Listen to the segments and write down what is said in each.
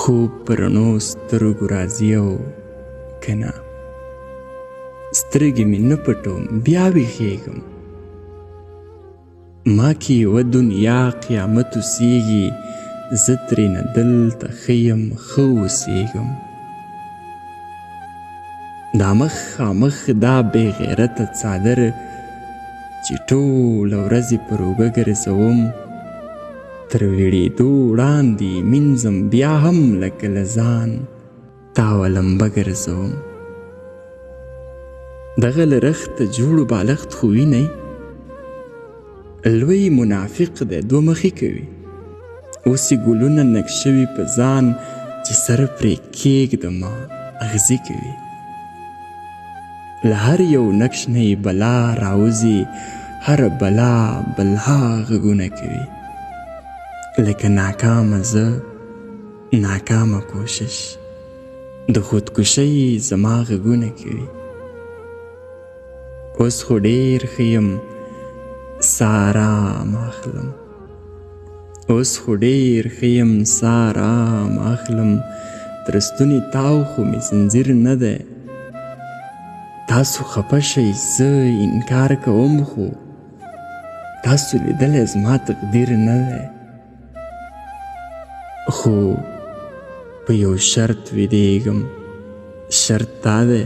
خوب په رڼو سترګو راځي او که نه سترګې مې نه پټوم بیا ویښېږم. ما کې یوه دنیا قیامت اوسېږي، زه ترېنه دلته ښه یم ښه اوسېږم. دا مخامخ دا بې غیرته څادر چې ټوله ورځ یې پر اوږه ګرځوم، تر ویړېدو وړاندې مینځم بیا هم لکه له ځان تاوه لمبه ګرځوم. دغه له رخته جوړو بالښت خو وینئ، لوی منافق دی دوه مخې کوي. اوس یې ګلونه نک شوي په ځان چې سر پرې کېږدمه اغزي کوي. له هر یو نقش نه یې بلا راوځي، هره بلا بلا غږونه کوي. لکه ناکامه زه ناکامه کوشش، د خودکشۍ زما غږونه کوي. اوس خو ډېر ښه یم ساه ارام اخلم، اوس خو ډېر ښه یم ساه ارام اخلم. تر ستوني تاو خو مې زنځیر نه دی، تاسو خفه شئ زه انکار کوم، خو تاسو لیدلی زما تقدیر نه دی. خو په یو شرط ویدېږم، شرط دا دی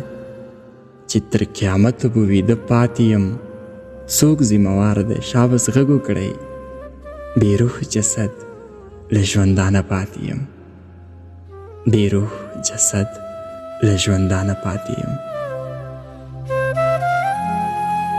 چې تر قیامته به ویده پاتې یم. څوک ذمهوار دی؟ شابس غږ وکړئ. بې روح جسد له ژوندانه پاتې یم، بې روح جسد له ژوندانه پاتې یم.